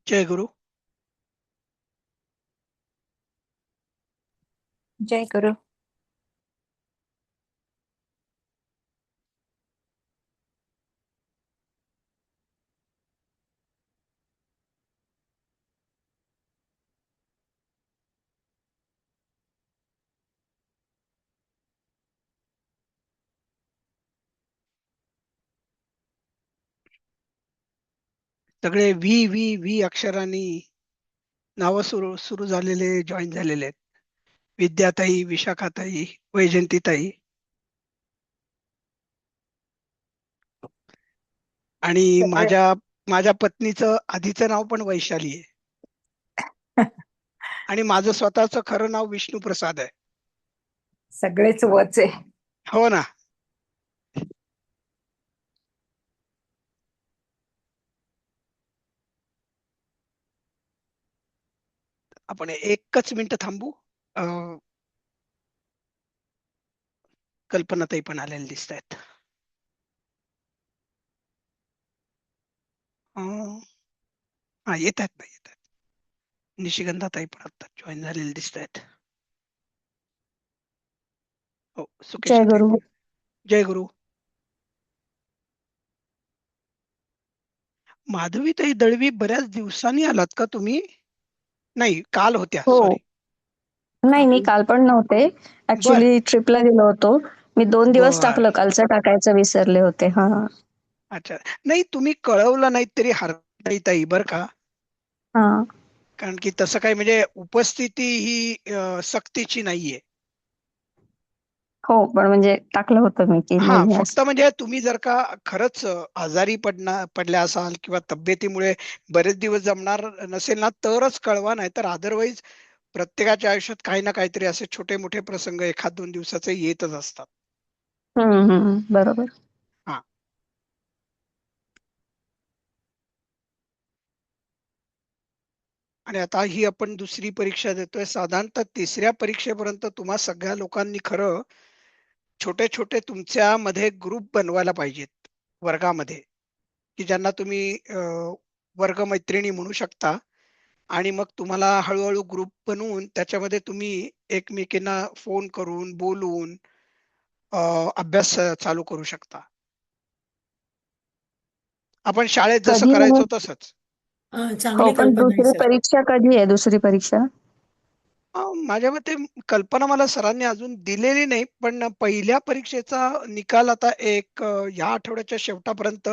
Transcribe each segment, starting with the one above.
जय गुरु. जय गुरु. सगळे V V V अक्षरांनी नावं सुरू सुरू झालेले जॉईन झालेले आहेत. विद्याताई, विशाखाताई, वैजंतीताई आणि सगळे माझ्या माझ्या पत्नीचं आधीचं नाव पण वैशाली आहे. आणि माझं स्वतःचं खरं नाव विष्णू प्रसाद आहे. सगळेच वच आहे. हो ना. आपण एकच मिनिट थांबू. अं, कल्पनाताई पण आलेले दिसत आहेत. हा, येत आहेत ना, येत आहेत. निशिगंधाताई पण आता जॉईन झालेले दिसत आहेत. हो, जय सुकेशाताई गुरु. पण. जय गुरु. माधवीताई दळवी, बऱ्याच दिवसांनी आलात का तुम्ही? नाही, काल होत्या, हो. सॉरी. नाही, मी काल. काल पण नव्हते. बर. ऍक्च्युली ट्रिपला गेलो होतो. मी 2 दिवस बर. टाकलं, कालचं टाकायचं विसरले होते. हा. अच्छा. नाही, तुम्ही कळवलं नाही तरी हरकत नाही ताई, बर का. हा. कारण की तसं काही म्हणजे उपस्थिती ही सक्तीची नाहीये. हो, पण म्हणजे टाकलं होतं मी की हा, नाही फक्त असं. म्हणजे तुम्ही जर का खरंच आजारी पडल्या असाल किंवा तब्येतीमुळे बरेच दिवस जमणार नसेल ना, तरच कळवा. नाही तर अदरवाईज प्रत्येकाच्या आयुष्यात काही ना काहीतरी असे छोटे मोठे प्रसंग एखाद दोन दिवसाचे येतच असतात. बरोबर. हा. आणि आता ही आपण दुसरी परीक्षा देतोय. साधारणतः तिसऱ्या परीक्षेपर्यंत तुम्हा सगळ्या लोकांनी खरं छोटे छोटे तुमच्यामध्ये ग्रुप बनवायला पाहिजेत वर्गामध्ये, की ज्यांना तुम्ही वर्गमैत्रिणी म्हणू शकता. आणि मग तुम्हाला हळूहळू ग्रुप बनवून त्याच्यामध्ये तुम्ही एकमेकींना फोन करून बोलून अभ्यास चालू करू शकता. आपण शाळेत जसं कधी आहे? करायचो तसंच. हो, चांगली पण कल्पना आहे दुसरी सर. परीक्षा कधी आहे? दुसरी परीक्षा? माझ्या मते कल्पना मला सरांनी अजून दिलेली नाही, पण पहिल्या परीक्षेचा निकाल आता ह्या आठवड्याच्या शेवटापर्यंत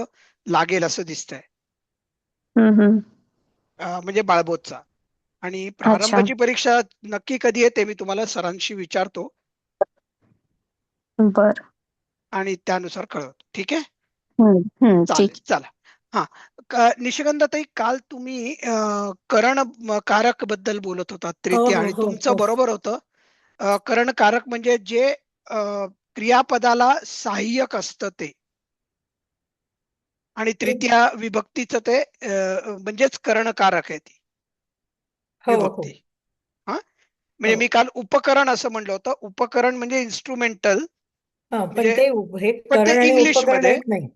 लागेल असं दिसतंय. हम्म. म्हणजे बाळबोधचा. आणि अच्छा. प्रारंभाची परीक्षा नक्की कधी आहे ते मी तुम्हाला सरांशी विचारतो बर. आणि त्यानुसार कळवतो. ठीक आहे. ठीक. चालेल, चला. हा. निशिगंधाताई, काल तुम्ही करण कारक बद्दल बोलत होता, हो तृतीय, हो आणि हो तुमचं हो. बरोबर होतं. करण कारक म्हणजे जे क्रियापदाला सहाय्यक असतं ते. आणि एक. तृतीय विभक्तीचं ते म्हणजेच करणकारक आहे ती हो हो. विभक्ती. हा. म्हणजे मी हो. काल उपकरण असं म्हणलं होतं. उपकरण म्हणजे इन्स्ट्रुमेंटल. हा, पण म्हणजे ते हे पण ते करण आणि इंग्लिश उपकरण मध्ये एक नाही.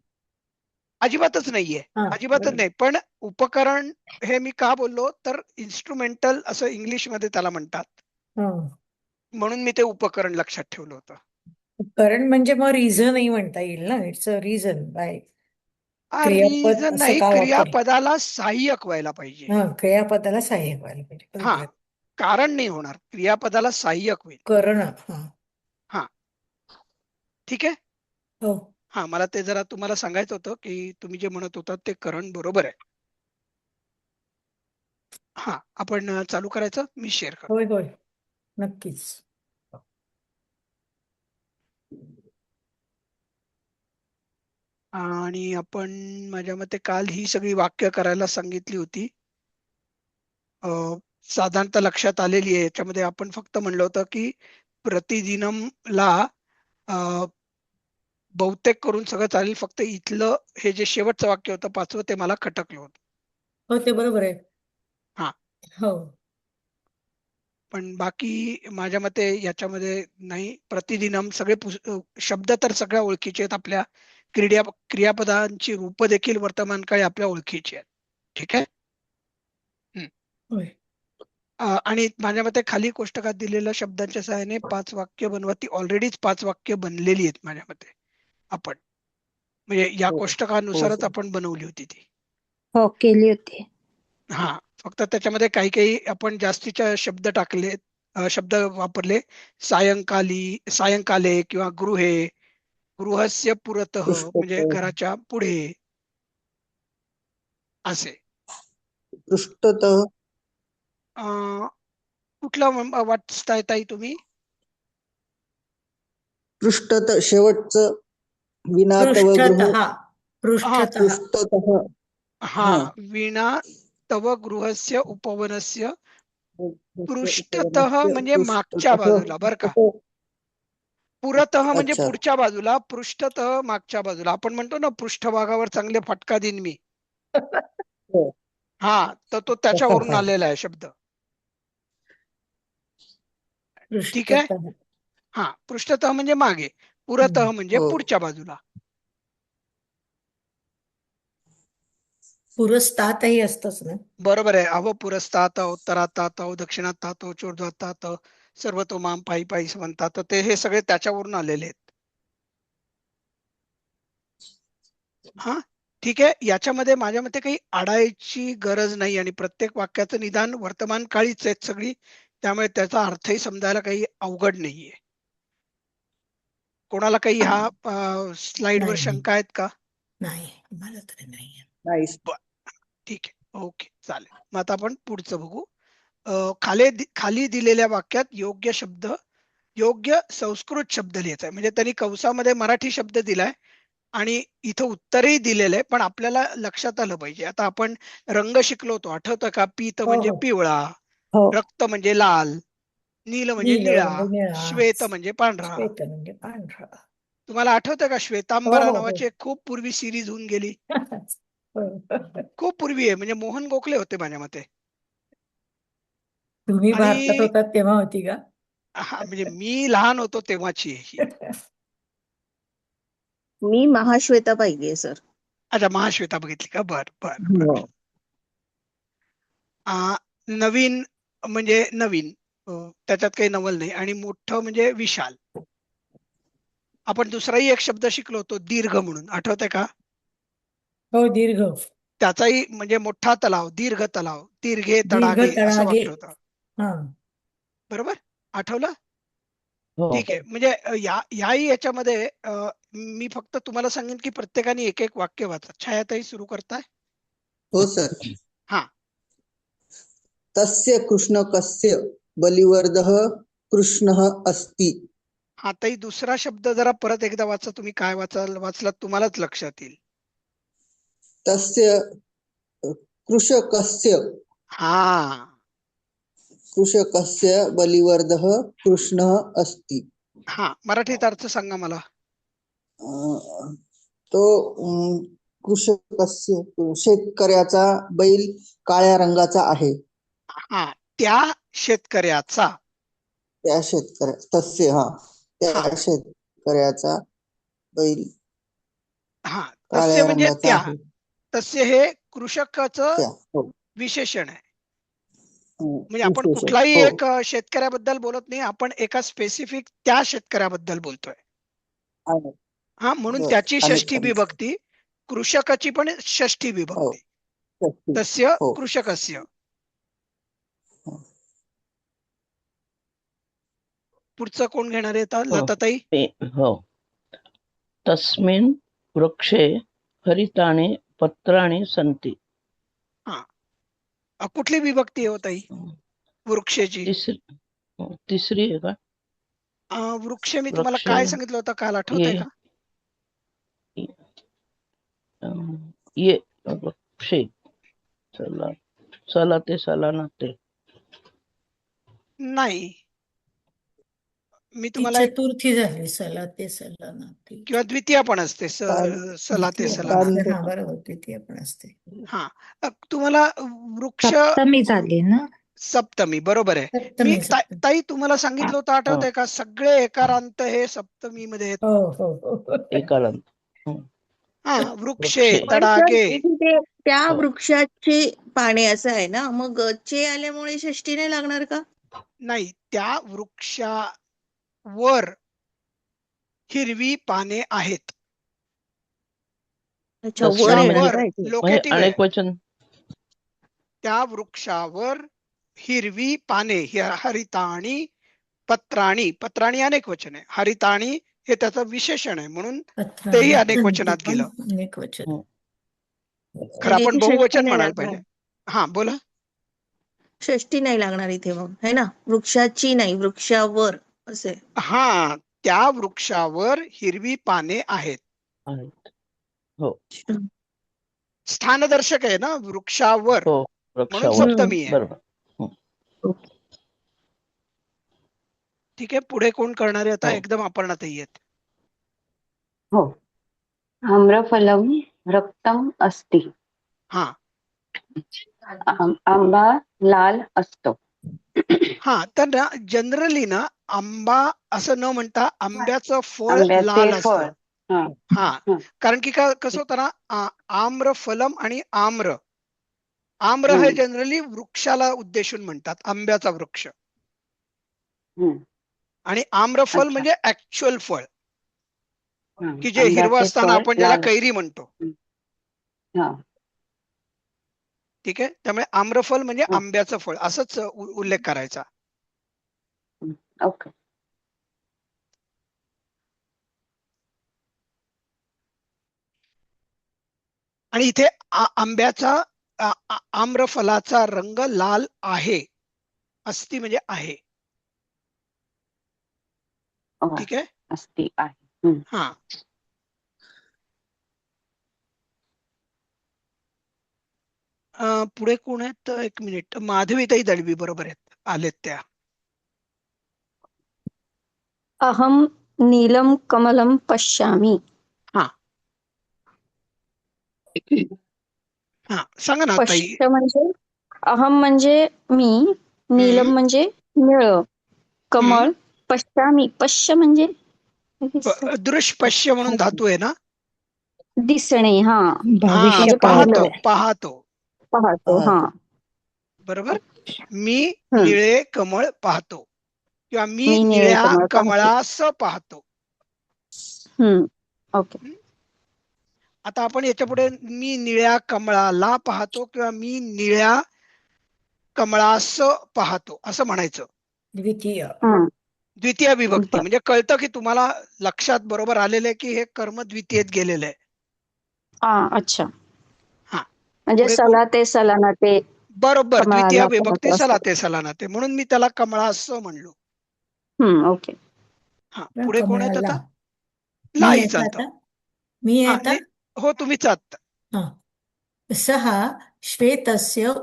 अजिबातच नाहीये. हा. अजिबातच बरोबर. नाही. पण उपकरण हे मी का बोललो तर इन्स्ट्रुमेंटल असं इंग्लिश मध्ये त्याला म्हणतात. हा. म्हणून मी ते उपकरण लक्षात ठेवलं होतं. करण म्हणजे मग रिझनही म्हणता येईल ना. It's a reason by. क्रियापद रिझन असं नाही, का वापरलं? क्रियापदाला सहाय्यक व्हायला पाहिजे. हा, क्रियापदाला सहाय्य व्हायला पाहिजे. हा. बरोबर आहे. कारण नाही होणार, क्रियापदाला सहाय्यक होईल. करण. हा. हा. ठीक आहे. हो. हा, मला ते जरा तुम्हाला सांगायचं होतं की तुम्ही जे म्हणत होता ते करण बरोबर आहे. हा, आपण चालू करायचं, मी शेअर करतो. होय होय. नक्कीच. आणि आपण माझ्या मते काल ही सगळी वाक्य करायला सांगितली होती. अ, साधारणतः लक्षात आलेली आहे. याच्यामध्ये आपण फक्त म्हणलं होतं की प्रतिदिनमला अ, बहुतेक करून सगळं चालेल. फक्त इथलं हे जे शेवटचं वाक्य होतं पाचवं, ते मला खटकलं होतं. हो, ते बरोबर आहे. हा. हो. पण बाकी माझ्या मते याच्यामध्ये नाही. प्रतिदिनम सगळे शब्द तर सगळ्या ओळखीचे आहेत आपल्या. क्रियापदांची रूप देखील वर्तमान काळी आपल्या ओळखीची आहेत. ठीक आहे. होय. आणि माझ्या मते खाली कोष्टकात दिलेल्या शब्दांच्या सहाय्याने 5 वाक्य बनवा. ती ऑलरेडीच 5 वाक्य बनलेली आहेत माझ्या मते. आपण म्हणजे या हो हो कोष्टकानुसारच सर. आपण बनवली होती ती. हो केली होती. हा, फक्त त्याच्यामध्ये काही काही आपण जास्तीच्या शब्द टाकले, शब्द वापरले. सायंकाले किंवा गृहे, गृहस्य पुरतः म्हणजे पृष्ठतः घराच्या पुढे असे. पृष्ठतः अं, कुठलं वाचताय ताई तुम्ही? पृष्ठतः शेवटचं विना तव गृह पृष्ठतः हा पृष्ठतः हा हा विना तव गृहस्य उपवनस्य पृष्ठतः उपवनस्य म्हणजे मागच्या पृष्ठतः बाजूला बरं का. पुरतः म्हणजे अच्छा पुढच्या बाजूला, पृष्ठतः मागच्या बाजूला. आपण म्हणतो ना पृष्ठभागावर चांगले फटका देईन मी. हो. हा, तर तो त्याच्यावरून आलेला आहे शब्द. ठीक आहे. पृष्ठतः हा, पृष्ठतः म्हणजे मागे, पुरतः म्हणजे हो पुढच्या बाजूला. पुरस्तातही असतच ना. बरोबर आहे. अहो पुरस्तात, उत्तरातात, दक्षिणातात, चोर्ध्वातात, सर्वतो माम पायी पायी म्हणतात. ते हे सगळे त्याच्यावरून आलेले आहेत. हा, ठीक आहे. याच्यामध्ये माझ्या मते काही अडायची गरज नाही आणि प्रत्येक वाक्याचं निदान वर्तमान काळीच आहेत सगळी. त्यामुळे त्याचा अर्थही समजायला काही अवघड नाहीये. कोणाला काही ह्या स्लाइडवर नाही नाही शंका आहेत का? नाही, मला तरी नाही. नाही ठीक आहे, ओके, चालेल. मग आता आपण पुढचं बघू. खाली दिलेल्या वाक्यात योग्य शब्द, योग्य संस्कृत शब्द लिहायचा आहे. म्हणजे त्यांनी कंसामध्ये मराठी शब्द दिलाय आणि इथं उत्तरही दिलेलं आहे, पण आपल्याला लक्षात आलं पाहिजे. आता आपण रंग शिकलो होतो, आठवतं का? पीत हो म्हणजे हो पिवळा, हो रक्त म्हणजे लाल, नील म्हणजे नील निळा, म्हणजे निळा, श्वेत म्हणजे पांढरा. श्वेत म्हणजे पांढरा. तुम्हाला आठवतं का हो श्वेतांबरा हो हो नावाची एक खूप पूर्वी सिरीज होऊन गेली? हो. खूप पूर्वी आहे, म्हणजे मोहन गोखले होते माझ्या मते. तुम्ही भारतात आणि होतात तेव्हा होती का? हा, म्हणजे मी लहान होतो तेव्हाची आहे ही. मी महाश्वेता पाहिजे सर. अच्छा, महाश्वेता बघितली का? बर बर बर. हो. नवीन म्हणजे नवीन, त्याच्यात काही नवल नाही. आणि मोठं म्हणजे विशाल. आपण दुसराही एक शब्द शिकलो होतो, दीर्घ म्हणून, आठवतंय का? हो, दीर्घ. त्याचाही म्हणजे मोठा तलाव, दीर्घ तलाव, दीर्घे दीर्घ तडागे असं तडागे. वाक्य होतं. हा बरोबर, आठवलं? हो ठीक आहे. म्हणजे याही याच्यामध्ये मी फक्त तुम्हाला सांगेन की प्रत्येकाने एक एक वाक्य वाचा. छायाताई सुरू करताय? हो सर. हा, तस्य कृष्णकस्य बलिवर्दः कृष्णः अस्ति. हा ताई, दुसरा शब्द जरा परत एकदा वाचा. तुम्ही काय वाचलात तुम्हालाच लक्षात येईल. तस्य कृषकस्य हा कृषकस्य बलिवर्दः कृष्णः अस्ति. हा, मराठीत अर्थ सांगा मला. तो कृषकस्य शेतकऱ्याचा बैल काळ्या रंगाचा आहे. हा, त्या शेतकऱ्याचा. त्या शेतकऱ्या तस्य हा त्या शेतकऱ्याचा बैल हा, तस्य काळ्या म्हणजे रंगाचा त्या. आहे. तस्य हे कृषकाचं त्या हो विशेषण आहे. म्हणजे आपण विशेषण. कुठलाही हो एक शेतकऱ्याबद्दल बोलत नाही, आपण एका स्पेसिफिक त्या शेतकऱ्याबद्दल बोलतोय. आहे. हा, म्हणून बर त्याची अनेक षष्ठी अनेक. विभक्ती, कृषकाची पण षष्ठी हो विभक्ती. शक्ती. तस्य हो कृषकस्य. हो. पुढचं कोण घेणार आहे आता? हो. लताताई. हो. तस्मिन् वृक्षे हरितानि पत्राणि सन्ति. हा, कुठली विभक्ती आहे हो ताई वृक्षाची? तिसरी आहे का? वृक्ष मी तुम्हाला वृक्ष काय सांगितलं होतं काल, आठवतंय ये का? ये वृक्षे चला ते सलाना ते. नाही, मी ती तुम्हाला एक, चतुर्थी झाली. सला ते सला ना ती. किंवा द्वितीय पण असते, सला ते द्वितीय पण सलाना. असते. हा बरोबर, द्वितीय पण असते. हा, तुम्हाला वृक्ष सप्तमी झाली ना. सप्तमी, बरोबर आहे. मी सप्तमी. ताई तुम्हाला सांगितलं होतं, आठवतंय का? सगळे एकारांत हे सप्तमी मध्ये आहेत. हो हो हो. एकालांत. हा, वृक्षे, वृक्षे. पण सर तडागे. इथे त्या हो. वृक्षाची पाने असं आहे ना, मग चे आल्यामुळे षष्टी नाही लागणार का? नाही, त्या वृक्षावर हिरवी पाने आहेत. अच्छा, वर तस्मिन येणार वृक्षावर का इथे? म्हणजे लोकेटिव्ह आहे. अनेक वचन. त्या वृक्षावर हिरवी पाने, हरिताणी पत्राणी. पत्राणी अनेक वचन आहे, हरिताणी हे त्याचं विशेषण आहे, म्हणून तेही पत्राणि अनेक सन्ति वचनात पण गेलं. अनेक वचन. हं. खरं म्हणजे आपण इथे षष्टी बहुवचन नाही म्हणायला लागणार. पाहिजे. हा, बोला. षष्टी नाही लागणार इथे मग, है ना? वृक्षाची नाही, वृक्षावर असे. हा, त्या वृक्षावर हिरवी पाने आहेत. आहेत. हो. स्थानदर्शक आहे ना, वृक्षावर, हो. म्हणून वृक्षावर. सप्तमी आहे. बरोबर. ठीक आहे, पुढे कोण करणारे आता? हो. एकदम अपर्णाताई आहेत. हो. आम्रफलम रक्तम अस्ति. हा आंबा लाल असतो. हा, तर ना जनरली ना आंबा असं न म्हणता आंब्याचं फळ आंब्याचे लाल फळ. असतं. हा. हा, हं. कारण की कसं होतं ना, आम्रफलम आणि आम्र हे हम्म. जनरली वृक्षाला उद्देशून म्हणतात, आंब्याचा वृक्ष. हम्म. आणि आम्रफल अच्छा. म्हणजे ऍक्च्युअल फळ, हं. की जे हिरवं आंब्याचे असताना फळ आपण ज्याला लाल. कैरी म्हणतो. हा. ठीक आहे, त्यामुळे आम्रफल म्हणजे हा. आंब्याचं फळ असंच उल्लेख करायचा. ओके. आणि इथे आंब्याचा आम्रफलाचा रंग लाल आहे. अस्ति म्हणजे आहे. हो. ठीक आहे. अस्ति आहे. हम्म. हा, पुढे कोण आहेत? एक मिनिट. माधवीताई दळवी बरोबर आहेत, आलेत त्या. अहम नीलम कमलम पश्यामि. हा हा, सांगा ना ताई. पश्य म्हणजे अहम म्हणजे मी, नीलम हम्म, म्हणजे निळ, हम्म. कमळ, पश्यामि. पश्य म्हणजे दृष्पश्य म्हणून धातू आहे ना. दिसणे. हा, हा, भविष्य म्हणजे पाहतो, पाहिलं, काळात. पाहतो. पाहतो. हा. बरोबर. मी हम्म. निळे कमळ पाहतो, किंवा मी मी निळे निळ्या कमळ पाहतो. कमळास पाहतो. ओके. हम्म. आता आपण याच्या पुढे मी निळ्या कमळाला पाहतो किंवा मी निळ्या कमळास पाहतो असं म्हणायचं. द्वितीय. हम्म. द्वितीय विभक्ती बर. म्हणजे कळतं की तुम्हाला लक्षात बरोबर आलेलं आहे की हे कर्म द्वितीयेत गेलेलं आहे. अच्छा. हा, म्हणजे पुढे कोण? सला ते सलाना ते बरोबर, द्वितीय कमळाला विभक्ती पाहतो असं. सलाते सलानाते, म्हणून मी त्याला कमळास म्हणलो. ओके. हा, पुढे कोण आहेत कमळाला. आता? मी लाई आहे का चालतं. आता? मी आहे हा, आता? हो, तुम्हीच आहात. हा. सः श्वेतस्य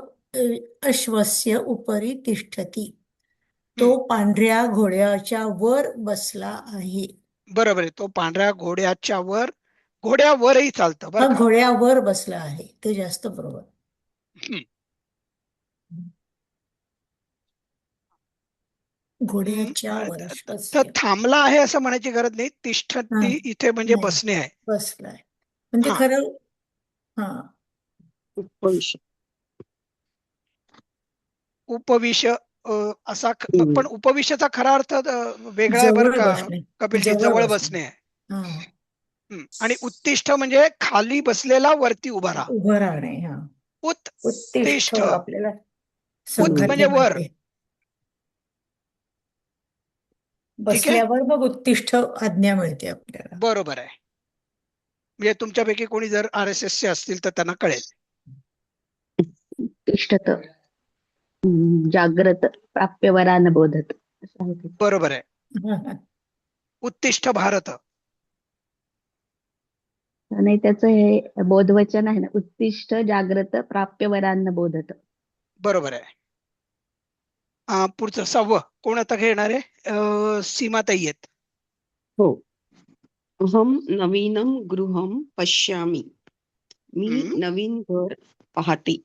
अश्वस्य उपरि तिष्ठति. तो हम्म, पांढऱ्या घोड्याच्या वर बसला आहे. बरोबर आहे. तो पांढऱ्या घोड्याच्या वर, घोड्यावरही चालतं बरं हा, का. घोड्यावर बसला आहे, ते जास्त बरोबर. हम्म, घोड्याच्या वर तर अश्वस्य. थांबला आहे असं म्हणायची गरज नाही. हा, तिष्ठती इथे म्हणजे नाही, बसणे आहे. बसलाय. पण ते हा, खरं. हा. उपविष्ट. उपविश असा पण उपविशचा खरा अर्थ वेगळा आहे बरं जवळ का, बसणे. कपिलजी. जवळ जवळ बसणे. बसणे आहे. हा. आणि उत्तिष्ठ म्हणजे खाली बसलेला वरती उभा राहा. उभं राहणे. हा. उत्तिष्ठ उत्तिष्ठ. आपल्याला उत म्हणजे संघातले वर. मिळते. ठीक आहे, बसल्यावर मग उत्तिष्ठ आज्ञा मिळते आपल्याला. बरोबर आहे. म्हणजे तुमच्यापैकी कोणी जर RSS चे असतील तर त्यांना कळेल. तिष्ठत. जाग्रत प्राप्यवरान बोधत. असं आहे ते. बरोबर आहे. हा, हा. उत्तिष्ठ भारत. नाही, त्याचं हे बोधवचन आहे ना, उत्तिष्ठ जाग्रत प्राप्यवरान बोधत. बरोबर आहे. पुढचं 6वं कोण आता घेणार आहे? सीमाताई आहेत. हो. अहम नवीनम गृहम पश्यामि. मी हम्म, नवीन घर पाहते.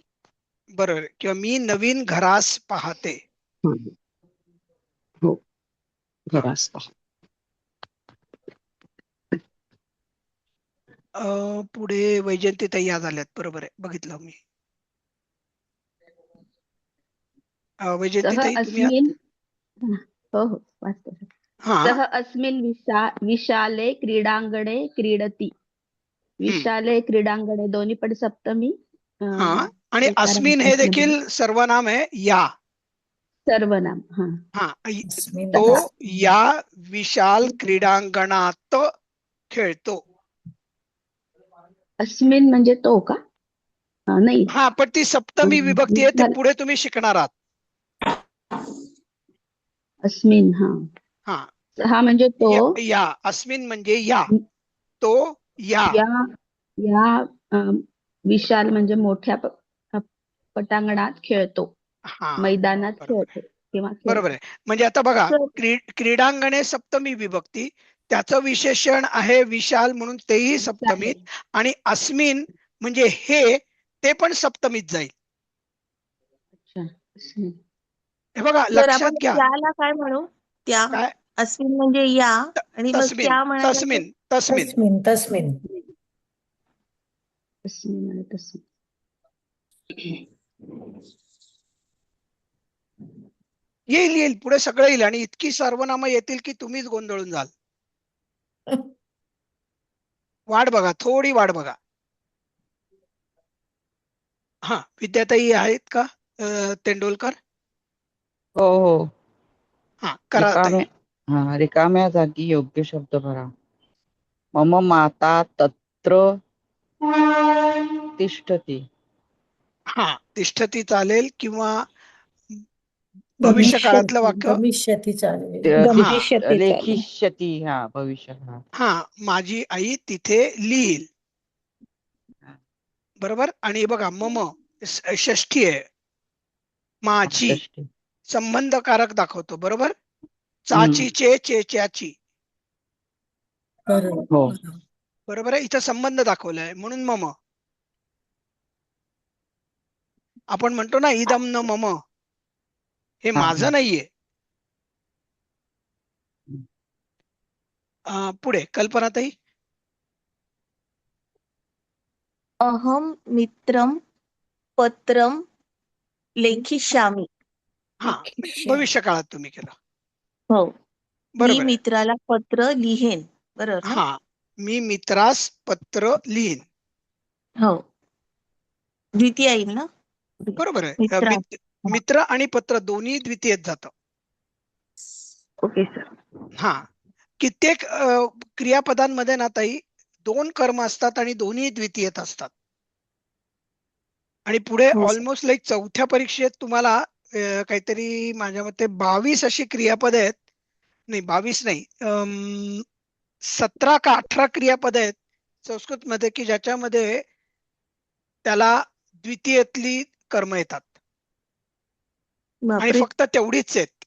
बरोबर आहे. किंवा मी नवीन घरास पाहते. हं. हो, घरास पाहते. पुढे वैजयंतीताई या झाल्यात, बरोबर आहे, बघितलं मी. सह वैजयंतीताई तुम्ही अस्मिन हो हो वाचते. हा सह अस्मिन विशाले क्रीडांगणे क्रीडती. विशाले क्रीडांगणे दोन्ही पण सप्तमी. हा आणि अस्मिन हे देखील सर्वनाम आहे या. सर्वनाम. हा हा अस्मिन तो तस्मिन. या विशाल क्रीडांगणात खेळतो. अस्मिन म्हणजे तो का? नाही. हा पण ती सप्तमी विभक्ती आहे, ते पुढे तुम्ही शिकणार आहात. अस्मिन. हा हा हा म्हणजे तो. या अस्मिन म्हणजे या, तो या. या विशाल म्हणजे मोठ्या पटांगणात खेळतो. हा मैदानात बरोबर आहे, खेळतो किंवा बरोबर आहे. म्हणजे आता बघा, तर क्रीडांगणे सप्तमी विभक्ती, त्याचं विशेषण आहे विशाल म्हणून तेही सप्तमीत, आणि अस्मिन म्हणजे हे, ते पण सप्तमीत जाईल. अच्छा, अस्मिन. हे बघा तर लक्षात आपण घ्या. त्याला काय म्हणू? त्या काय? अस्मिन म्हणजे या, आणि मग तस्मिन त्या म्हणायला तर तस्मिन तस्मिन तस्मिन तस्मिन. अस्मिन आणि तस्मिन. येईल येईल, पुढे सगळं येईल, आणि इतकी सर्वनामं येतील की तुम्हीच गोंधळून जाल. वाट बघा, थोडी वाट बघा. हा विद्याताई आहेत का? तेंडुलकर. हो हो. हा करा ताई. रिकाम्या जागी योग्य शब्द भरा. मम माता तत्र तिष्ठती. हा तिष्ठती चालेल, किंवा भविष्य काळातलं वाक्य. भविष्यती चालेल. गमिष्यती चालेल. लेखिष्यती. हा भविष्य काळात. हा माझी आई तिथे लिहिल, बरोबर. आणि बघा मम षष्ठी आहे, माझी षष्ठी. संबंधकारक दाखवतो, बरोबर. चाची चे चेच्याची, बरोबर. हो. बरोबर आहे. इथं संबंध दाखवलाय म्हणून मम. आपण म्हणतो ना इदम न मम, हे हा, माझं नाहीये. पुढे कल्पनाताई. अहम मित्रम पत्रम लेखिष्यामी. हा भविष्य काळात तुम्ही केलं, हो, मी बरोबर आहे. मित्राला पत्र लिहेन, बरोबर ना? हा मी मित्रास पत्र लिहीन, हो, द्वितीय येईल ना? बरोबर आहे. मित्रा. मित्र आणि पत्र दोन्ही द्वितीयेत जातं. Okay sir. हा कित्येक क्रियापदांमध्ये ना ताई 2 कर्म असतात आणि दोन्ही द्वितीयेत असतात. आणि पुढे हो सर. ऑलमोस्ट लाईक चौथ्या परीक्षेत तुम्हाला काहीतरी माझ्या मते 22 अशी क्रियापद आहेत, नाही 22 नाही, 17 का 18 क्रियापद आहेत संस्कृत मध्ये, की ज्याच्यामध्ये त्याला द्वितीयेतली कर्म येतात, आणि बापरे. फक्त तेवढीच आहेत.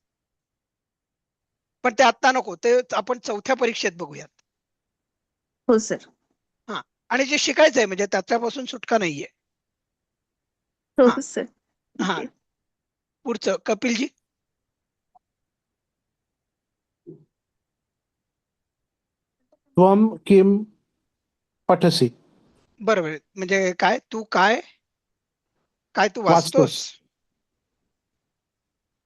पण ते आता नको, ते आपण चौथ्या परीक्षेत बघूयात. हो सर. हा आणि जे शिकायचंय म्हणजे त्याच्यापासून सुटका नाहीये. हो हा. सर. हा पुढचं कपिलजी. त्वं किं पठसि. बरोबर आहे. म्हणजे काय तू काय तू वाचतोस, वाचतोस.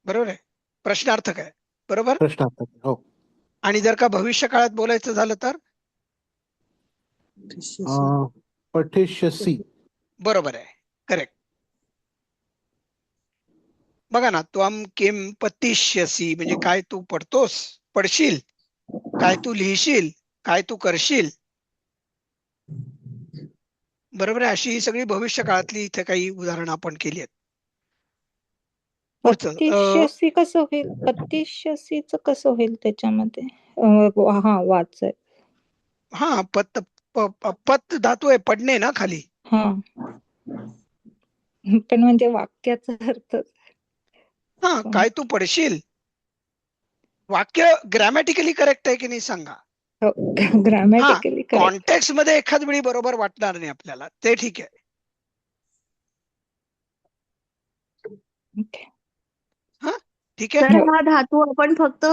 बरोबर आहे. प्रश्नार्थक आहे, बरोबर. प्रश्नार्थक. हो. आणि जर का भविष्य काळात बोलायचं झालं तर पठिष्यसि. बरोबर आहे, करेक्ट. बघा ना, त्वं किं पतिष्यसि म्हणजे काय तू पडशील, काय तू लिहिशील, काय तू करशील, बरोबर आहे. अशी ही सगळी भविष्य काळातली इथे काही उदाहरणं आपण केली आहेत. पुढचं पतिष्यसी कसं होईल? पतिष्यसीचं कसं होईल त्याच्यामध्ये? हा वाचाय. हा पत धातू आहे, पडणे ना खाली. हा पण म्हणजे वाक्याचा अर्थ. हा काय तू पडशील, वाक्य ग्रॅमॅटिकली करेक्ट आहे की नाही सांगा. हो, हा ग्रामॅटिकली करेक्ट. कॉन्टेक्स्ट मध्ये एखाद वेळी बरोबर वाटणार नाही आपल्याला, ते ठीक आहे. ओके. हा ठीक आहे. तर हा धातू आपण फक्त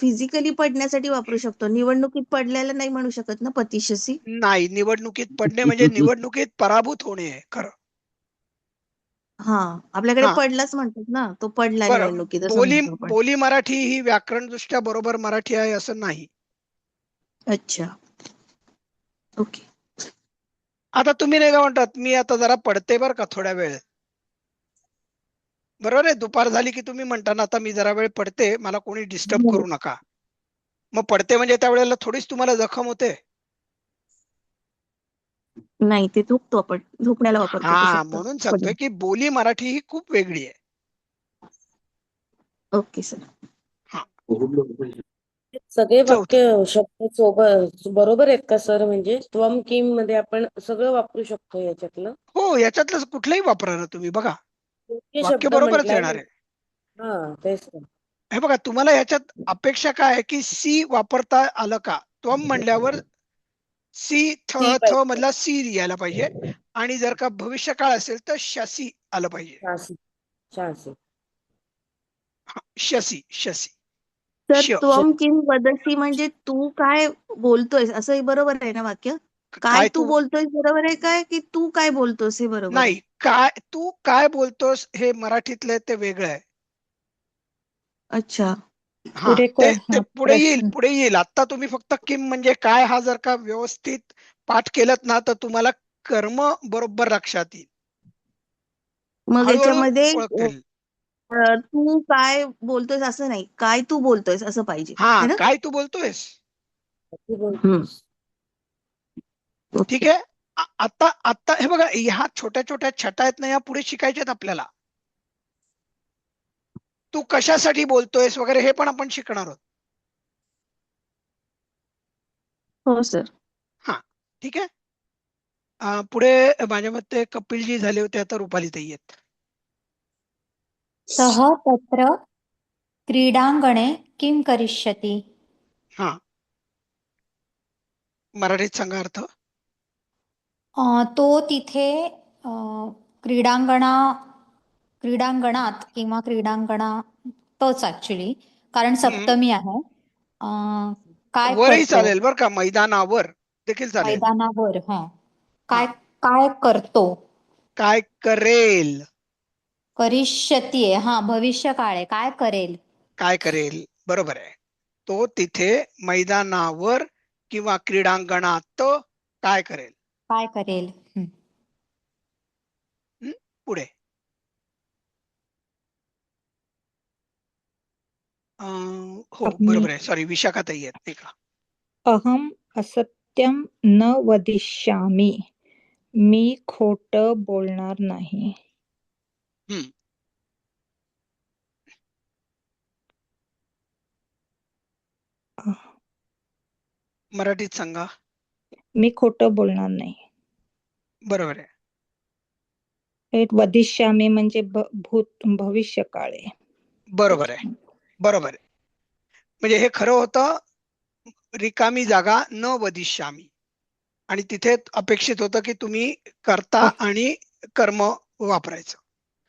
फिजिकली पडण्यासाठी वापरू शकतो. निवडणुकीत पडल्याला नाही म्हणू शकत ना पतिशसी. नाही, निवडणुकीत पडणे म्हणजे निवडणुकीत पराभूत होणे आहे खरं. हा, आपल्याकडे हा, पडलाच म्हणतात ना, तो पडला बरं. निवडणुकीत असं बोली म्हणतो आपण. बोली मराठी ही व्याकरणदृष्ट्या बरोबर मराठी आहे असं नाही. अच्छा, ओके. आता तुम्ही नाही का म्हणतात, मी आता जरा पडते बरं का थोड्या वेळ. बरोबर आहे, दुपार झाली की तुम्ही म्हणता ना, आता मी जरा वेळ पडते, मला कोणी डिस्टर्ब हो. करू नका. मग पडते म्हणजे त्यावेळेला थोडीच तुम्हाला जखम होते. नाही, ते झोपतो आपण, झोपण्याला वापरतो तो हा, शब्द. म्हणून सांगतोय की बोली मराठी ही खूप वेगळी आहे. Okay sir. हा, सगळे चौथं. वाक्य शब्द सोबत बरोबर आहेत का सर? म्हणजे त्वम किम मध्ये आपण सगळं वापरू शकतो याच्यातलं? हो, याच्यातलं कुठलंही वापरा ना तुम्ही, बघा योग्य वाक्य शब्द बरोबरच म्हटलाय येणार ना. आहे. हा, तेच तर. हे बघा, तुम्हाला याच्यात अपेक्षा काय आहे की सी वापरता आलं का? त्वम म्हणल्यावर सी थ ती थ पाहिजे. मधला सी यायला पाहिजे, आणि जर का भविष्यकाळ असेल तर शसी आलं पाहिजे. शासी शासी. हा, शसी शसी तर श. त्वम किम वदसी म्हणजे तू काय बोलतोयस असं बरोबर आहे ना वाक्य? काय काय तू तू बोलतोयस बरोबर आहे काय, की तू काय बोलतोस हे बरोबर आहे? नाही, काय तू काय बोलतोस हे मराठीतलं ते वेगळं आहे. अच्छा. हा, पुढे ते ते हा, पुढे येईल, प्रश्न. पुढे येईल. आता तुम्ही फक्त किम म्हणजे काय हा जर का व्यवस्थित पाठ केलत ना, तर तुम्हाला कर्म बरोबर लक्षात येईल, मग हळूहळू याच्यामध्ये ओळखता येईल. तू काय बोलतोयस असं नाही, काय तू बोलतोयस असं पाहिजे, हा, है ना? काय तू बोलतोयस. ती बोलतोस. ठीक आहे. आता आता हे बघा, ह्या छोट्या छोट्या छटा आहेत ना, या पुढे शिकायच्यात आपल्याला. तू कशासाठी बोलतोयस वगैरे हे पण आपण शिकणार आहोत. हो सर. हा, ठीक आहे. पुढे माझ्या मते कपिलजी झाले होते, आता रुपालीताई आहेत. सः तत्र क्रीडाङ्गणे किं करिष्यति? हा, मराठीत सांगा अर्थ. तो तिथे क्रीडांगणा क्रीडांगणात किंवा क्रीडांगणा तोच ॲक्च्युली, कारण सप्तमी आहे. काय वरही करतो? चालेल बरं का, मैदानावर देखील चालेल. मैदानावर. हा, काय काय करतो? काय करेल. करिष्यती आहे. हा, भविष्यकाळ आहे. काय करेल? काय करेल, बरोबर आहे. तो तिथे मैदानावर किंवा क्रीडांगणात काय करेल. काय करेल? पुढे हो, मी बरोबर आहे. सॉरी, विशाखाताई आहेत नाही का. अहम असत्यम न वदिष्यामी. मी खोटं बोलणार नाही. हम्म, मराठीत सांगा. मी खोटं बोलणार नाही. बरोबर आहे. हे वदिष्यामी म्हणजे भविष्यकाळ आहे. बरोबर आहे. बरोबर आहे. म्हणजे हे खरं होतं, रिकामी जागा न वदिष्यामी, आणि तिथे अपेक्षित होतं की तुम्ही कर्ता आणि कर्म वापरायचं.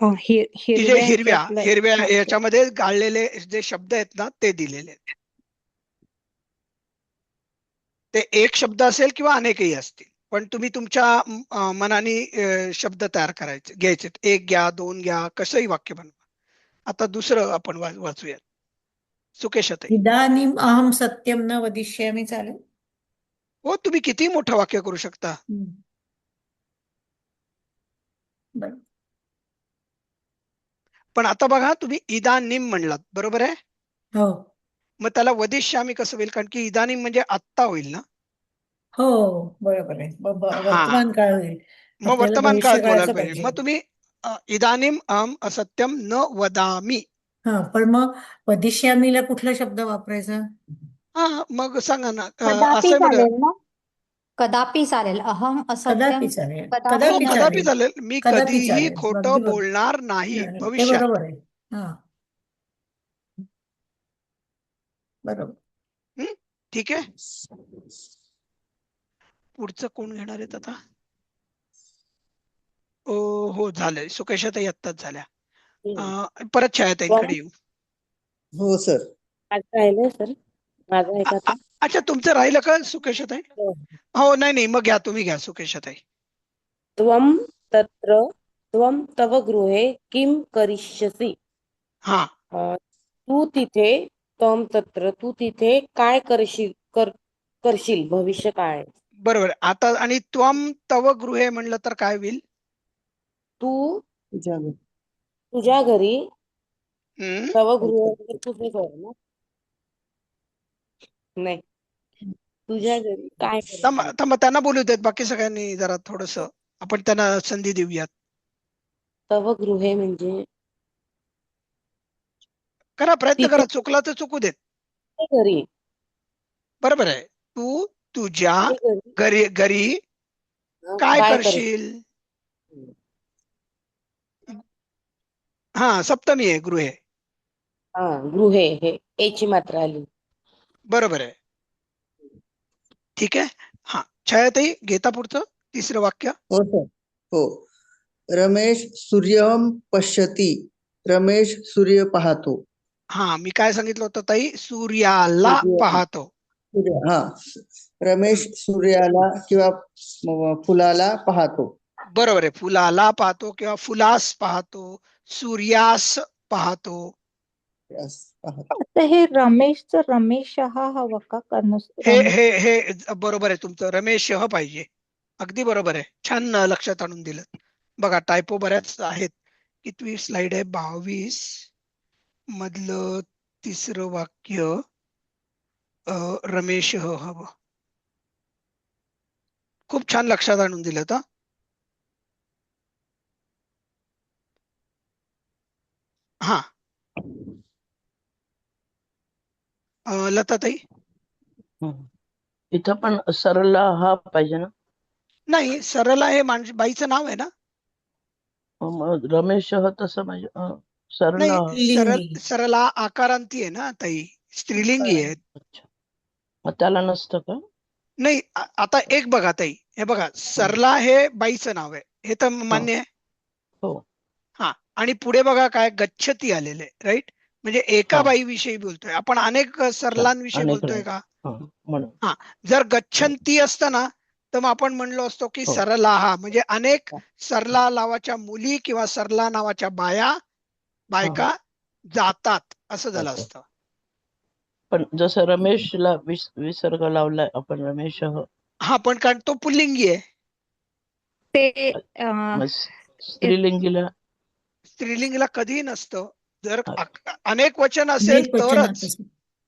की जे हिरव्या हिरव्या ह्याच्यातलं हिरव्या आहे. याच्यामध्ये गाळलेले जे शब्द आहेत ना, ते दिलेले आहेत. ते एक शब्द असेल किंवा अनेकही असतील, पण तुम्ही तुमच्या मनाने शब्द तयार करायचे, घ्यायचे. एक घ्या, दोन घ्या, कसंही वाक्य बनवा. आता दुसरं आपण वाचूयात. सुकेशताई. इदानीम अहम सत्यम न वदिष्यामि चालेल. हो, तुम्ही किती मोठं वाक्य करू शकता. बरं. पण आता बघा, तुम्ही इदानीम म्हणलात, बरोबर आहे. हो मग त्याला वदिष्यामी कसं होईल, कारण की इदानीम म्हणजे आत्ता होईल ना. हो, बरोबर आहे. हा, वर्तमान काळ होईल. मग आपल्याला वर्तमान काळात बोलायला भविष्यकाळाचं पाहिजे. पाहिजे. मग तुम्ही इदानीम अहम असत्यम न वदामी. हा, पण मग वदिष्यामीला कुठला शब्द वापरायचा? हा, मग सांगा ना. कदापि असं म्हणजे चालेल ना? कदापि चालेल. अहम असत्यम कदापि चालेल. हो, कदापि नाही. कदापि चालेल. मी कदापि कधीही चालेल. खोटं अगदी बरोबर. बोलणार नाही ते भविष्यात. बरोबर आहे. हा, बरोबर. ठीक आहे. पुढचं कोण घेणार आहेत आता. हो, झालंय. सुकेशाताई आत्ताच झाल्या. परत छायाताईंकडे येऊ. हो सर. माझं राहिलंय सर. माझं आहे का आता? अच्छा, तुमचं राहिलं का सुकेशाताई? हो. हो, नाही मग घ्या, तुम्ही घ्या सुकेशाताई. त्वं तत्र त्वं तव गृहे किं करिष्यसि. हा, तू तिथे त्वं तत्र तू तिथे काय करशील भविष्य काय. बरोबर. आता आणि त्वम तव गृहे म्हणलं तर काय होईल? तू तुझ्या घरी. तुझ्या घरी हम्म, तव गृह म्हणजे तुझे घर ना. नाही, तुझ्या घरी काय करशील. थांबा, त्यांना बोलू देत. बाकी सगळ्यांनी जरा थोडस आपण त्यांना संधी देऊयात. तव गृहे म्हणजे करा, प्रयत्न तिथे करा. चुकला तर चुकू देत. घरी. बरोबर आहे. तू तुझ्या घरी घरी काय करशील? हा, सप्तमी आहे गृहे. हा, गृहे हे एची मात्रा आली. बरोबर आहे. ठीक आहे. हा, छायाताई घेता पुढचं तिसरं वाक्य. हो सर. हो. रमेश सूर्यं पश्यति. रमेश सूर्य पाहतो. हा, मी काय सांगितलं होतं ताई? सूर्याला पाहतो. हा, रमेश सूर्याला किंवा फुलाला पाहतो. बरोबर आहे. फुलाला पाहतो किंवा फुलास पाहतो, सूर्यास पाहतो. आता हे रमेशचं रमेश हा हवं का? कारण हे रमेश हे हे बरोबर आहे तुमचं. रमेश पाहिजे. अगदी बरोबर आहे. छान लक्षात आणून दिलं. बघा, टायपो बऱ्याच आहेत. कितवी स्लाइड आहे? 22 मधलं तिसरं वाक्य. रमेश हवं. खूप छान लक्षात आणून दिलं तर. हा, लताताई. इथं पण सरला हा पाहिजे ना. नाही, सरला हे बाईचं नाव आहे ना. रमेश तसं म्हणजे सरला. नाही, सरला आकारांती आहे ना ताई, स्त्रीलिंगी आहे. मग त्याला नसतं का? नाही, आता एक बघा ताई, हे बघा, सरला हे बाईचं नाव आहे, हे तर मान्य आहे. हो. हा, आणि पुढे बघा काय गच्छती आलेले, राईट? म्हणजे एका बाई विषयी बोलतोय आपण. अनेक सरलांविषयी बोलतोय का? हा, जर गच्छंती असतं ना तर मग आपण म्हणलो असतो की सरला हा म्हणजे अनेक सरला नावाच्या मुली किंवा सरला नावाच्या बायका जातात असं झालं असतं. पण जसं रमेशला विसर्ग लावलाय आपण रमेश. हा, पण कारण तो पुल्लिंगी आहे. ते स्त्रीलिंगीला कधीही नसतं. जर अनेक वचन असेल तरच.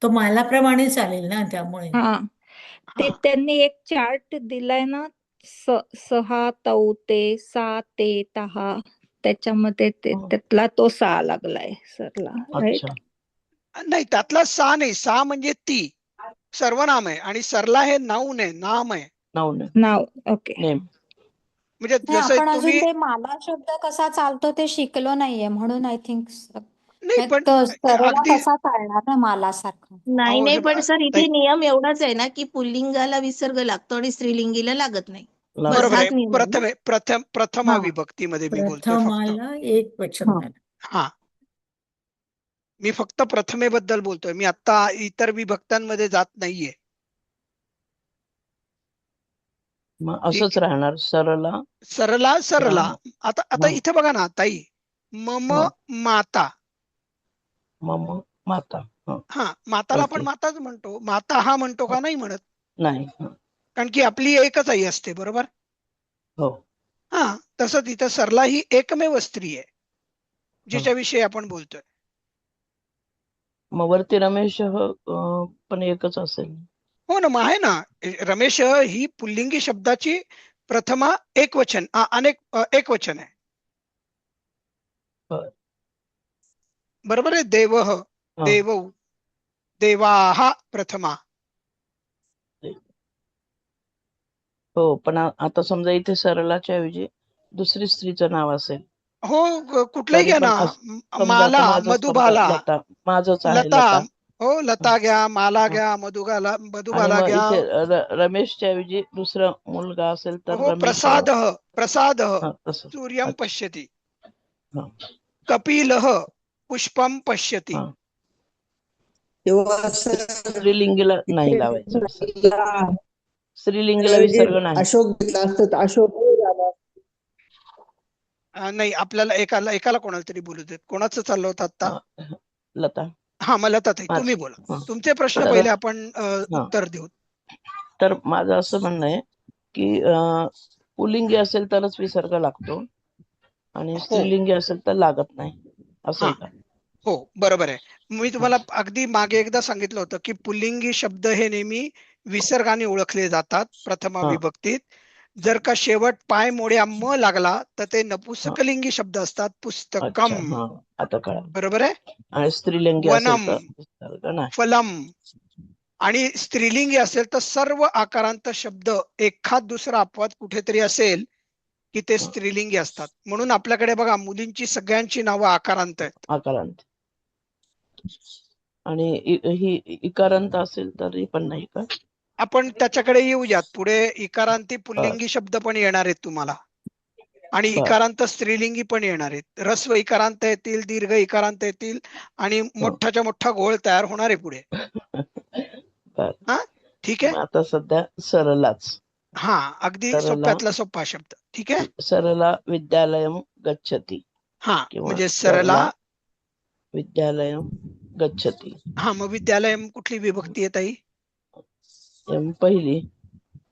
तो मालाप्रमाणे चालेल ना, त्यामुळे. हा, ते त्यांनी एक चार्ट दिलाय ना, सहा तौ ते सा ते तहा, त्याच्यामध्ये त्यातला तो सा लागलाय सरला, राईट? नाही, त्यातला सा नाही. सा म्हणजे ती सर्वनाम आहे आणि सरला हे नाऊन आहे, नाम आहे. नाव. ओके. म्हणजे जसं आपण अजून तुम्ही ते माला शब्द कसा चालतो ते शिकलो नाहीये, म्हणून आय थिंक नाही, पण सरला अगदी कसा चालणार ना मालासारखं. नाही, पण सर इथे नियम एवढाच आहे ना की पुल्लिंगाला विसर्ग लागतो आणि स्त्रीलिंगीला लागत नाही. बरोबर आहे. प्रथमा विभक्तीमध्ये मी बोलतोय फक्त. प्रथमाला एक वचन. हा, मी फक्त प्रथमेबद्दल बोलतोय. मी आता इतर विभक्तांमध्ये जात नाहीये. असंच राहणार सरला. आता इथे बघा ना ताई, मम माता. हा, माताला आपण माताच म्हणतो. माता हा म्हणतो का? नाही म्हणत. नाही, कारण की आपली एकच आई असते, बरोबर? हो. हा, तसंच इथं सरला ही एकमेव स्त्री आहे जिच्याविषयी आपण बोलतोय. मग वरती रमेश पण एकच असेल. हो ना, मग आहे ना. रमेश ही पुल्लिंगी शब्दाची प्रथमा एकवचन, एकवचन आहे. बरोबर आहे. देवः, देवौ, देवाः प्रथमा. हो, पण आता समजा इथे सरलाच्या ऐवजी दुसरी स्त्रीचं नाव असेल. हो, कुठलंही घ्या ना. माला, मधुबाला, माझंच आहे लता. हो, लता घ्या, माला घ्या, मधुबाला घ्या. रमेशच्या ऐवजी दुसरा मुलगा असेल तर हो, प्रसादः सूर्यं पश्यति. कपिलः पुष्पं पश्यति. तेव्हा स्त्रीलिंगीला नाही लावायचं असं. स्त्रीला स्त्रीलिंगीला ऐवजी विसर्ग नाही. अशोक घेतला असतं तर अशोक झाला. नाही, आपल्याला एकाला एकाला कोणाला तरी बोलू देत. कोणाचं चाललं होतं आता? लता. हा, मला ताई माझं. तुम्ही बोला. हं. तुमचे प्रश्न तर पहिले आपण हं. उत्तर देऊ. तर माझं असं म्हणणं आहे की पुल्लिंगी असेल तरच विसर्ग लागतो आणि स्त्रीलिंगी असेल तर लागत नाही, असं आहे का? हो, बरोबर आहे. मी तुम्हाला अगदी मागे एकदा सांगितलं होतं की पुल्लिंगी शब्द हे नेहमी विसर्गाने ओळखले जातात प्रथमा हा. विभक्तीत. जर का शेवट पाय मोड्या म लागला तर ते नपुंसकलिंगी शब्द असतात. अच्छा, पुस्तकम. हा, आता कळालं. बरोबर आहे. आणि स्त्रीलिंगी असेल वनम, तर विसर्ग नाही. फलम. आणि स्त्रीलिंगी असेल तर सर्व आकारांत शब्द एखाद दुसरा अपवाद कुठेतरी असेल की ते स्त्रीलिंगी असतात. म्हणून आपल्याकडे बघा, मुलींची सगळ्यांची नावं आकारांत आहेत. आकारांत. आणि ही इकारांत असेल तरी पण नाही का? आपण त्याच्याकडे येऊयात. पुढे इकारांती पुल्लिंगी शब्द पण येणार आहेत तुम्हाला, आणि इकारांत स्त्रीलिंगी पण येणार आहेत. ऱ्हस्व इकारांत येतील, दीर्घ इकारांत येतील, आणि मोठ्याच्या मोठा घोळ तयार होणार आहे पुढे. हा, ठीक आहे. आता सध्या सरलाच. हा, अगदी सोप्यातला सोपा शब्द. ठीक आहे. सरला विद्यालयम गच्छति. हा, किंवा म्हणजे सरला विद्यालयम गच्छति. हा, मग विद्यालयम कुठली विभक्ती आहे ताई? पहिली.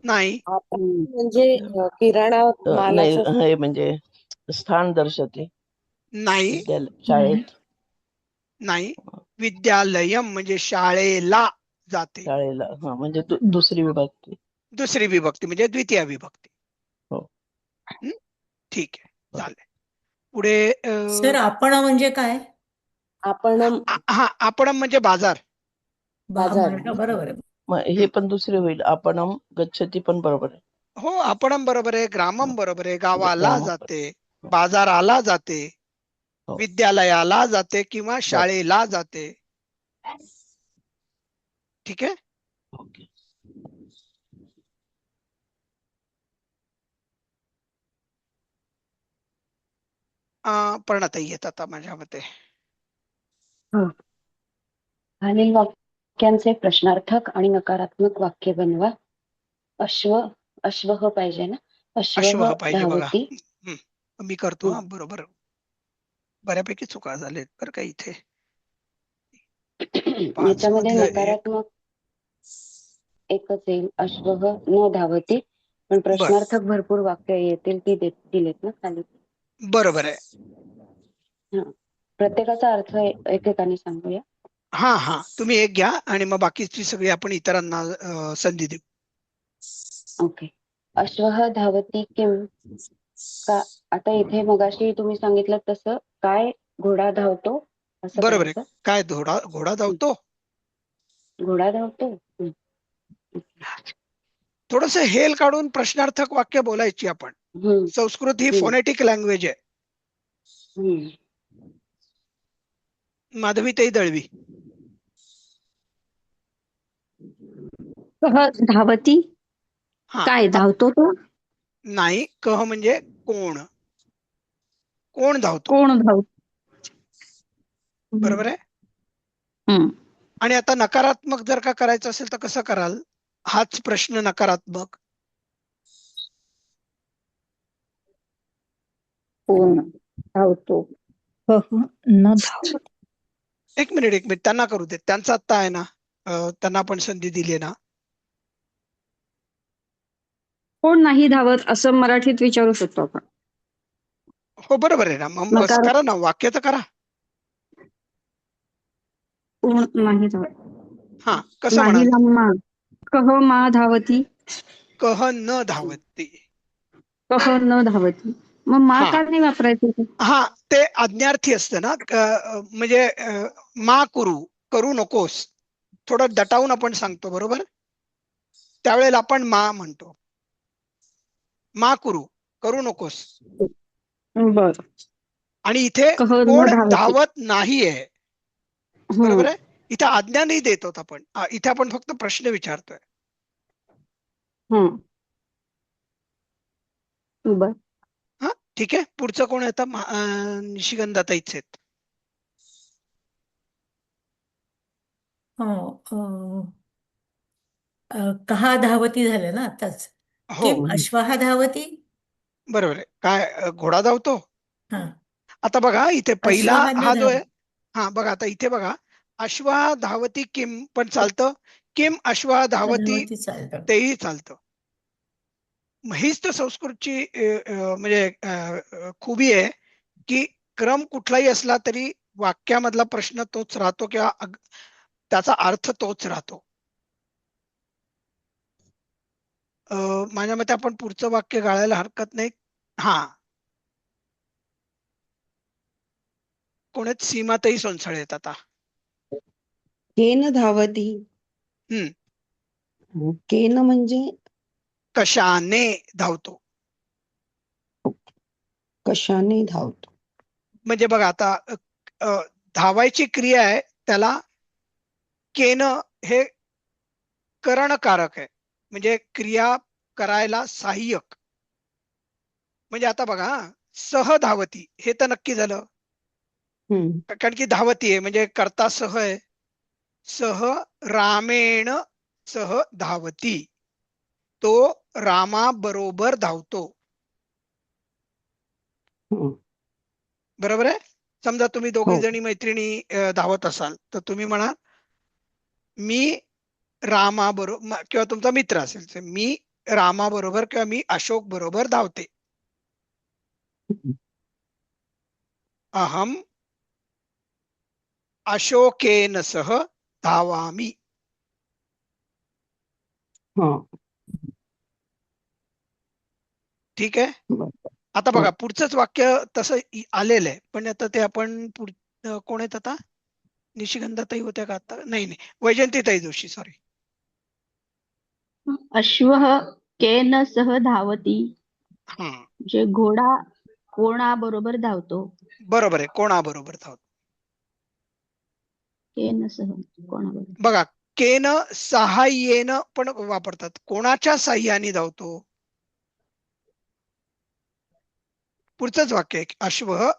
नाही, म्हणजे किराणा नाही, मालाचं हे म्हणजे स्थान दर्शते. नाही, शाळेत. नाही. विद्यालयम म्हणजे शाळेला जाते. शाळेला, हा, म्हणजे दुसरी विभक्ती. दुसरी विभक्ती म्हणजे द्वितीय विभक्ती. हो. ठीक आहे, चालेल. पुढे सर, आपण म्हणजे काय? आपण हा, आपण म्हणजे बाजार. बाजार. बरोबर आहे. मग हे पण दुसरे होईल. आपणम गच्छति पण बरोबर आहे. हो, आपणम बरोबर आहे. ग्रामम बरोबर आहे. गावाला ग्रामम जाते, बाजाराला जाते, हो. विद्यालयाला जाते किंवा शाळेला जाते. ठीक आहे. ओके. पर्णाताई येत आता माझ्या मते. खालील वाक्यांचे प्रश्नार्थक आणि नकारात्मक वाक्य बनवा. अश्व पाहिजे ना. अश्व पाहिजे बघा. धावती. मी करतो. हा, बरोबर. बऱ्यापैकी चुका झालेत बरं का इथे. याच्यामध्ये नकारात्मक एकच येईल. अश्व न धावती. पण प्रश्नार्थक भरपूर वाक्य येतील ती दिलेत ना खाली. बरोबर आहे. प्रत्येकाचा अर्थ एकेकाने सांगूया. हा हा, तुम्ही एक घ्या आणि मग बाकीची सगळी आपण इतरांना संधी देऊ. ओके. अश्व धावती किम. का आता इथे मगाशी तुम्ही सांगितलं तसं काय घोडा धावतो असं. बरोबर आहे. काय घोडा धावतो. घोडा धावतो. थोडस हेल काढून प्रश्नार्थक वाक्य बोलायची आपण. संस्कृत ही फोनेटिक लँग्वेज आहे. माधवीताई दळवी. धावती. काय धावतो तो? नाही, कह म्हणजे कोण. कोण धावतो. कोण धावतो. बरोबर आहे. आणि आता नकारात्मक जर का करायचं असेल तर कसं कराल? हाच प्रश्न नकारात्मक. कोण धावतो. न धावत. एक मिनिट त्यांना करू देत. त्यांचा आत्ता आहे ना, त्यांना आपण संधी दिली ना. कोण नाही धावत असं मराठीत विचारू शकतो आपण. हो, बरोबर आहे ना. मग करा ना, वाक्य तर करा. कोण नाही धावत. हा, कसं म्हणाल? कह मा धावती. कह न धावती. कह न धावती. मग मा का नाही वापरायचं? हा, ते आज्ञार्थी असतं ना. म्हणजे मा करू नकोस. थोडं दटावून आपण सांगतो, बरोबर. त्यावेळेला आपण मा म्हणतो. मा करू नकोस. बर. आणि इथे कोण धावत नाहीये, बरोबर आहे. इथे आज्ञा नाही देत होत आपण. इथे आपण फक्त प्रश्न विचारतोय. बर. हा, ठीक आहे. पुढचं कोण येतं? निशिगंधा ताईच आहेत. हो. कहा धावती झालं ना आताच. हो किम अश्वः धावती. बरोबर आहे. काय घोडा धावतो. हा आता बघा इथे पहिला अश्वः न हा जो आहे, धाव हा बघा आता इथे बघा, अश्वा धावती किम पण चालतं, किम अश्वा धावती धावती चालतं. तेही चालतं. मग हीच तर संस्कृतची म्हणजे खूबी आहे की क्रम कुठलाही असला तरी वाक्यामधला प्रश्न तोच राहतो किंवा त्याचा अर्थ तोच राहतो. माझ्या मते आपण पुढचं वाक्य गाळायला हरकत नाही. हा, कोणीच सीमातही सोनसळेत आता. केन धावती. केन म्हणजे कशाने धावतो. कशाने धावतो. म्हणजे बघा आता धावायची क्रिया आहे त्याला केन हे करणकारक आहे, म्हणजे क्रिया करायला सहाय्यक. म्हणजे आता बघा सह धावती हे तर नक्की झालं, कारण की धावती आहे म्हणजे कर्ता सह आहे. सह रामेण सह धावती, तो रामाबरोबर धावतो. बरोबर आहे. समजा तुम्ही दोघी जणी मैत्रिणी धावत असाल तर तुम्ही म्हणा मी रामाबरोबर, किंवा तुमचा मित्र असेल तर मी रामाबरोबर किंवा मी अशोक बरोबर धावते. अहम अशोकेन सह धावामी. ठीक आहे. आता बघा पुढचंच वाक्य तसं आलेलं आहे, पण आता ते आपण कोण आहेत आता, निशिगंधाताई होत्या का आता, नाही वैजंतीताई जोशी, सॉरी. अश्वः केन सह धावती, हा म्हणजे घोडा कोणाबरोबर धावतो. बरोबर आहे, कोणाबरोबर धावतो. केन सह कोणाबरोबर. बघा केन सहाय्येन पण वापरतात, कोणाच्या साह्याने धावतो. पुढचंच वाक्य आहे, अश्वः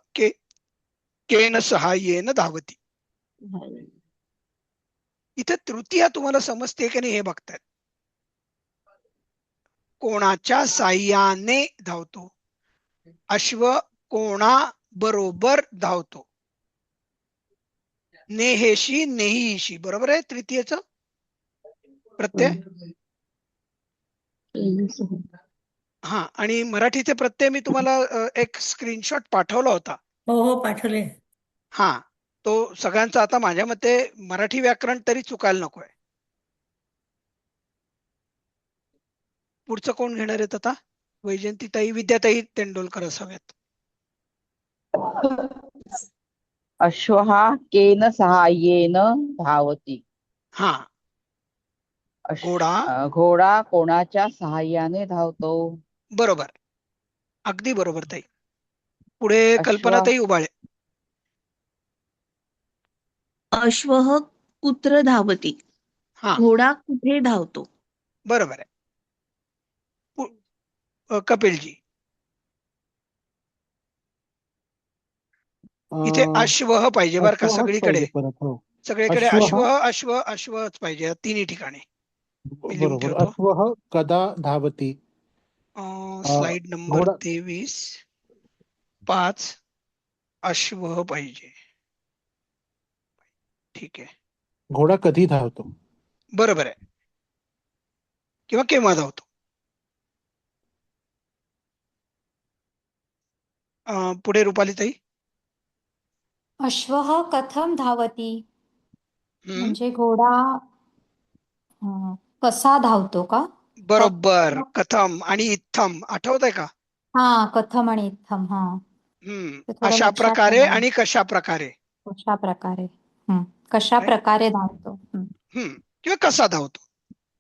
केन सहाय्येन धावती. इथे तृतीया तुम्हाला समजते की नाही हे बघतायत. कोणाच्या साह्याने धावतो, अश्व कोणा बरोबर धावतो. नेहेशी नेहीशी, बरोबर आहे तृतीयच प्रत्यय. हा, आणि मराठीचे प्रत्यय मी तुम्हाला एक स्क्रीनशॉट पाठवला होता. हो पाठवले. हा, तो सगळ्यांचा आता माझ्या मते मराठी व्याकरण तरी चुकायला नकोय. पुढचं कोण घेणार आहेत आता, वैजंतीताई विद्याताई तेंडोलकर असाव्यात. अश्वः केन सहाय्येन धावती. हा, घोडा कोणाच्या सहाय्याने धावतो. बरोबर, अगदी बरोबर ताई. पुढे कल्पनाताई उबाळे. अश्वः कुत्र धावती, घोडा कुठे धावतो. बरोबर आहे. कपिलजी. इथे अश्वः पाहिजे बरं का सगळीकडे. सगळीकडे अश्व अश्व अश्वच पाहिजे तिन्ही ठिकाणी. बरोबर. अश्वः कदा धावती. स्लाइड नंबर 23 5 अश्वः पाहिजे. ठीक आहे. घोडा कधी धावतो. बरोबर आहे, किंवा केव्हा धावतो. पुढे रुपालीताई. अश्वः कथम धावती, म्हणजे घोडा कसा धावतो का. बरोबर, कथम आणि इत्थम आठवत आहे का. हा, कथम आणि इत्थम. हा, अशा प्रकारे आणि कशा प्रकारे. कशा प्रकारे. कशा प्रकारे धावतो. किंवा कसा धावतो.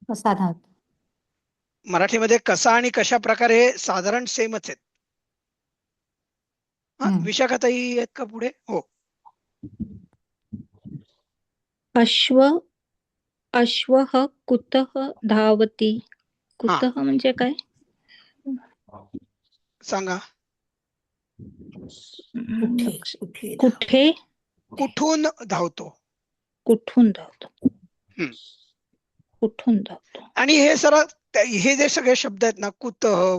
कसा धावतो. मराठीमध्ये कसा आणि कशा प्रकारे हे साधारण सेमच आहेत. विशाखाताई आहेत का पुढे. हो. अश्वः कुतः धावती. कुतः म्हणजे काय सांगा. कुठे. कुठून धावतो. कुठून धावतो. कुठून धावतो? आणि हे हे जे सगळे शब्द आहेत ना, कुतः,